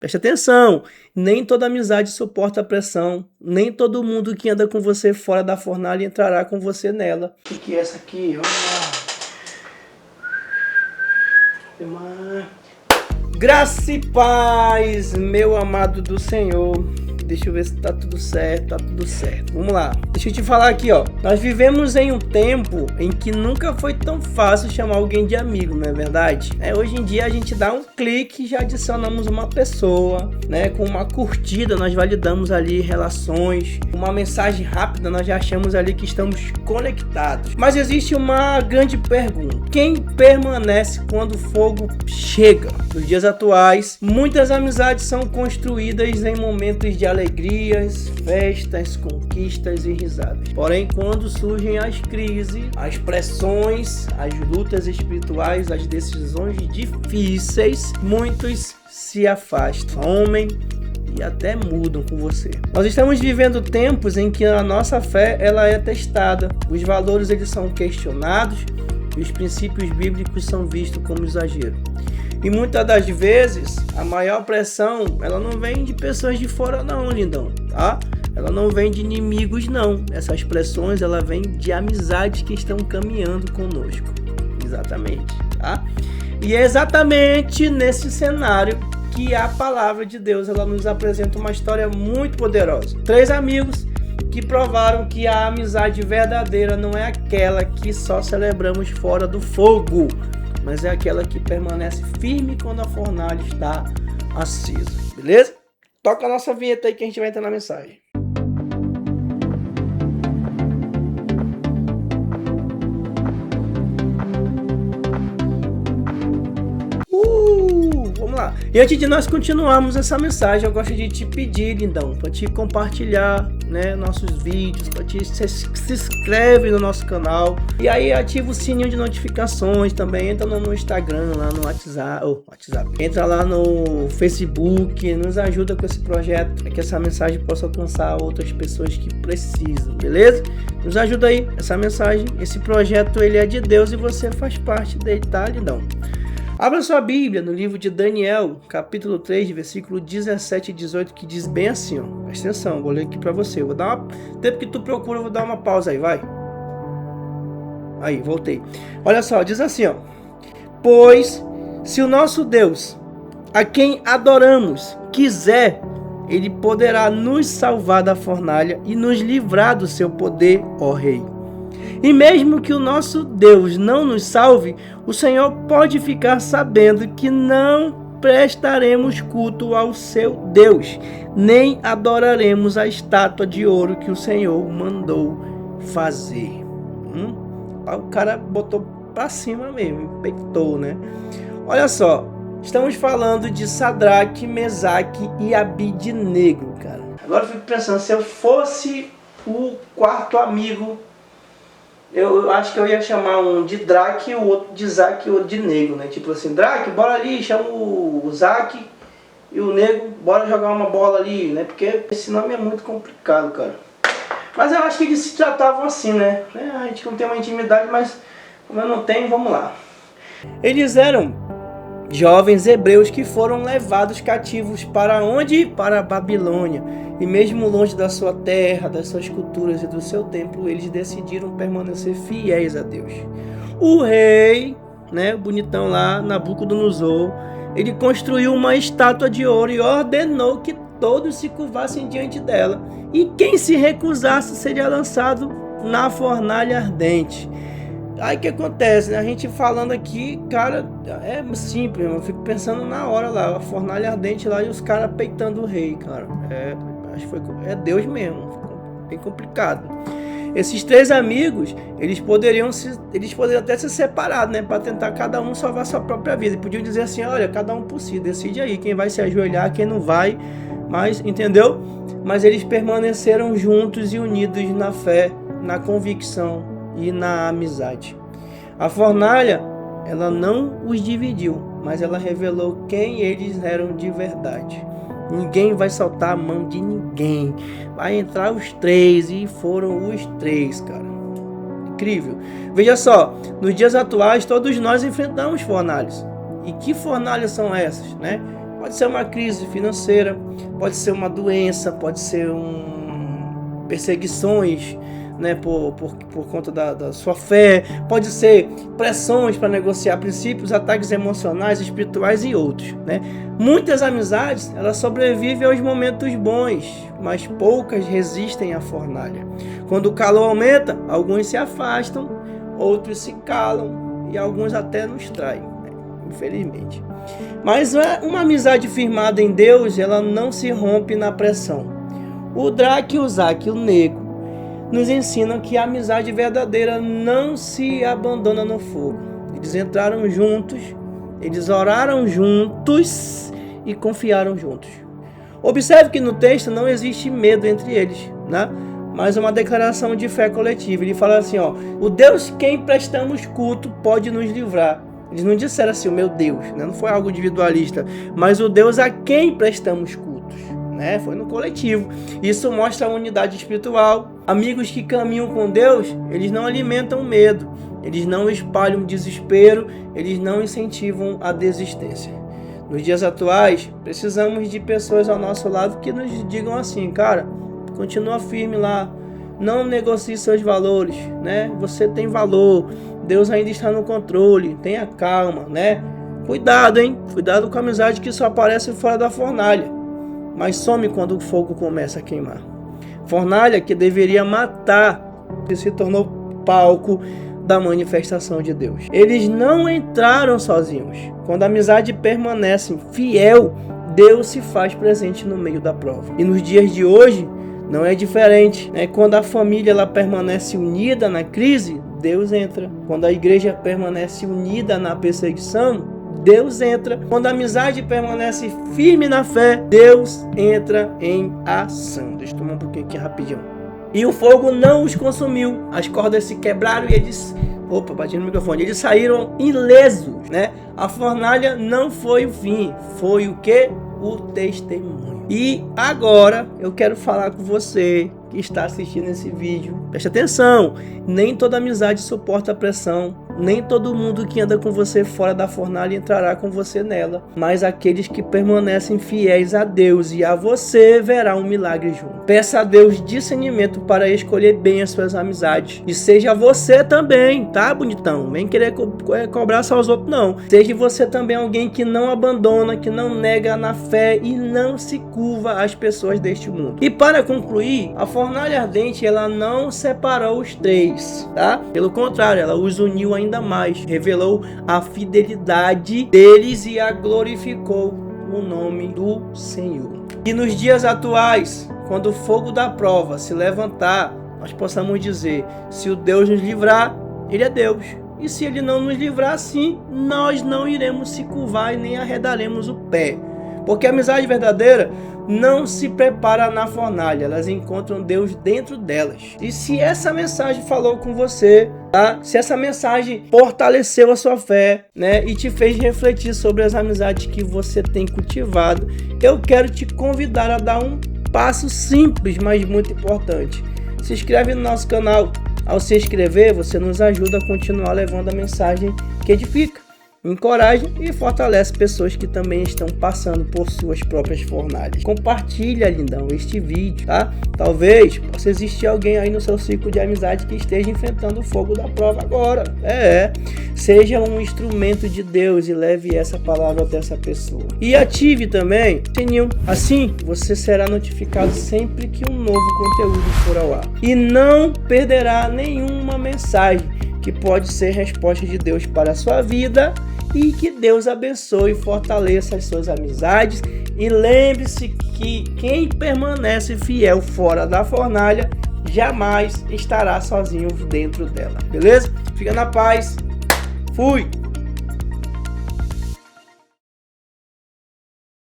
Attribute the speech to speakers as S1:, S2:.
S1: Preste atenção, nem toda amizade suporta a pressão, nem todo mundo que anda com você fora da fornalha entrará com você nela. O que é essa aqui? Vamos lá. Graça e paz, meu amado do Senhor. Deixa eu ver se tá tudo certo, tá tudo certo. Vamos lá. Deixa eu te falar aqui, ó. Nós vivemos em um tempo em que nunca foi tão fácil chamar alguém de amigo, não é verdade? Hoje em dia a gente dá um clique e já adicionamos uma pessoa, né? Com uma curtida nós validamos ali relações. Uma mensagem rápida nós já achamos ali que estamos conectados. Mas existe uma grande pergunta. Quem permanece quando o fogo chega? Nos dias atuais, muitas amizades são construídas em momentos de alegrias, festas, conquistas e risadas. Porém, quando surgem as crises, as pressões, as lutas espirituais, as decisões difíceis, muitos se afastam, somem e até mudam com você. Nós estamos vivendo tempos em que a nossa fé ela é testada, os valores eles são questionados e os princípios bíblicos são vistos como exagero. E muitas das vezes, a maior pressão, ela não vem de pessoas de fora não, lindão, tá? Ela não vem de inimigos não. Essas pressões, ela vem de amizades que estão caminhando conosco. Exatamente, tá? E é exatamente nesse cenário que a palavra de Deus, ela nos apresenta uma história muito poderosa. 3 amigos que provaram que a amizade verdadeira não é aquela que só celebramos fora do fogo, mas é aquela que permanece firme quando a fornalha está acesa, beleza? Toca a nossa vinheta aí que a gente vai entrar na mensagem. Vamos lá. E antes de nós continuarmos essa mensagem, eu gosto de te pedir, lindão, para te compartilhar, né, nossos vídeos, para te se inscreve no nosso canal e aí ativa o sininho de notificações também. Entra no Instagram, lá no WhatsApp, entra lá no Facebook, nos ajuda com esse projeto, para que essa mensagem possa alcançar outras pessoas que precisam, beleza? Nos ajuda aí, essa mensagem, esse projeto ele é de Deus e você faz parte dele, tá, lindão? Abra sua Bíblia no livro de Daniel, capítulo 3, versículo 17 e 18, que diz bem assim, ó. Presta atenção, vou ler aqui pra você. Tempo que tu procura, eu vou dar uma pausa aí, vai. Aí, voltei. Olha só, diz assim, ó. Pois, se o nosso Deus, a quem adoramos, quiser, ele poderá nos salvar da fornalha e nos livrar do seu poder, ó Rei. E mesmo que o nosso Deus não nos salve, o Senhor pode ficar sabendo que não prestaremos culto ao seu Deus, nem adoraremos a estátua de ouro que o Senhor mandou fazer. O cara botou pra cima mesmo, peitou, né? Olha só, estamos falando de Sadraque, Mesaque e Abidnego, cara. Agora eu fico pensando, se eu fosse o quarto amigo, eu acho que eu ia chamar um de Draque, o outro de Zaque e o outro de Nego, né? Tipo assim, Draque, bora ali, chama o Zaque e o Nego, bora jogar uma bola ali, né? Porque esse nome é muito complicado, cara. Mas eu acho que eles se tratavam assim, né? A gente não tem uma intimidade, mas como eu não tenho, vamos lá. Eles eram jovens hebreus que foram levados cativos para onde? Para a Babilônia. E mesmo longe da sua terra, das suas culturas e do seu templo, eles decidiram permanecer fiéis a Deus. O rei, né, bonitão lá, Nabucodonosor, ele construiu uma estátua de ouro e ordenou que todos se curvassem diante dela. E quem se recusasse seria lançado na fornalha ardente. Aí o que acontece, né? A gente falando aqui, cara, é simples, eu fico pensando na hora lá, a fornalha ardente lá e os caras peitando o rei, cara. Acho que é Deus mesmo, bem complicado. Esses 3 amigos, eles poderiam até se separar, né? Para tentar cada um salvar sua própria vida. E podiam dizer assim, olha, cada um por si, decide aí quem vai se ajoelhar, quem não vai, mas, entendeu? Mas eles permaneceram juntos e unidos na fé, na convicção e na amizade. A fornalha, ela não os dividiu, mas ela revelou quem eles eram de verdade. Ninguém vai soltar a mão de ninguém. Vai entrar os 3 e foram os 3, cara. Incrível. Veja só, nos dias atuais todos nós enfrentamos fornalhas. E que fornalhas são essas, né? Pode ser uma crise financeira, pode ser uma doença, pode ser perseguições, né, por conta da sua fé, pode ser pressões para negociar princípios, ataques emocionais, espirituais e outros, né? Muitas amizades, elas sobrevivem aos momentos bons, mas poucas resistem à fornalha. Quando o calor aumenta, alguns se afastam, outros se calam e alguns até nos traem, né? Infelizmente. Mas uma amizade firmada em Deus, ela não se rompe na pressão. O Drake, o Zac e o Nego nos ensinam que a amizade verdadeira não se abandona no fogo. Eles entraram juntos, eles oraram juntos e confiaram juntos. Observe que no texto não existe medo entre eles, né? Mas uma declaração de fé coletiva. Ele fala assim, ó: o Deus quem prestamos culto pode nos livrar. Eles não disseram assim, o meu Deus, né? Não foi algo individualista, mas o Deus a quem prestamos cultos, né? Foi no coletivo. Isso mostra a unidade espiritual. Amigos que caminham com Deus, eles não alimentam medo, eles não espalham desespero, eles não incentivam a desistência. Nos dias atuais, precisamos de pessoas ao nosso lado que nos digam assim, cara, continua firme lá, não negocie seus valores, né? Você tem valor, Deus ainda está no controle, tenha calma, né? Cuidado, hein? Cuidado com a amizade que só aparece fora da fornalha, mas some quando o fogo começa a queimar. Fornalha que deveria matar, que se tornou palco da manifestação de Deus. Eles não entraram sozinhos. Quando a amizade permanece fiel, Deus se faz presente no meio da prova. E nos dias de hoje não é diferente, né? Quando a família ela permanece unida na crise, Deus entra. Quando a igreja permanece unida na perseguição, Deus entra. Quando a amizade permanece firme na fé, Deus entra em ação. Deixa eu tomar um pouquinho aqui rapidinho. E o fogo não os consumiu. As cordas se quebraram e eles... Opa, bati no microfone. Eles saíram ilesos, né? A fornalha não foi o fim. Foi o quê? O testemunho. E agora eu quero falar com você que está assistindo esse vídeo. Preste atenção. Nem toda amizade suporta a pressão. Nem todo mundo que anda com você fora da fornalha entrará com você nela. Mas aqueles que permanecem fiéis a Deus e a você verá um milagre junto. Peça a Deus discernimento para escolher bem as suas amizades. E seja você também, tá, bonitão? Vem querer cobrar só os outros, não. Seja você também alguém que não abandona, que não nega na fé e não se curva às pessoas deste mundo. E para concluir, a fornalha ardente, ela não separou os três, tá? Pelo contrário, ela os uniu ainda mais, revelou a fidelidade deles e a glorificou o nome do Senhor. E nos dias atuais, quando o fogo da prova se levantar, nós possamos dizer, se o Deus nos livrar, Ele é Deus. E se Ele não nos livrar, sim, nós não iremos se curvar e nem arredaremos o pé. Porque a amizade verdadeira não se prepara na fornalha, elas encontram Deus dentro delas. E se essa mensagem falou com você, tá? Se essa mensagem fortaleceu a sua fé, né, e te fez refletir sobre as amizades que você tem cultivado, eu quero te convidar a dar um passo simples, mas muito importante. Se inscreve no nosso canal. Ao se inscrever, você nos ajuda a continuar levando a mensagem que edifica, encoraja e fortalece pessoas que também estão passando por suas próprias fornalhas. Compartilha, lindão, este vídeo, tá? Talvez possa existir alguém aí no seu ciclo de amizade que esteja enfrentando o fogo da prova agora. Seja um instrumento de Deus e leve essa palavra até essa pessoa. E ative também o sininho. Assim, você será notificado sempre que um novo conteúdo for ao ar. E não perderá nenhuma mensagem que pode ser resposta de Deus para a sua vida, e que Deus abençoe e fortaleça as suas amizades. E lembre-se que quem permanece fiel fora da fornalha jamais estará sozinho dentro dela, beleza? Fica na paz, fui!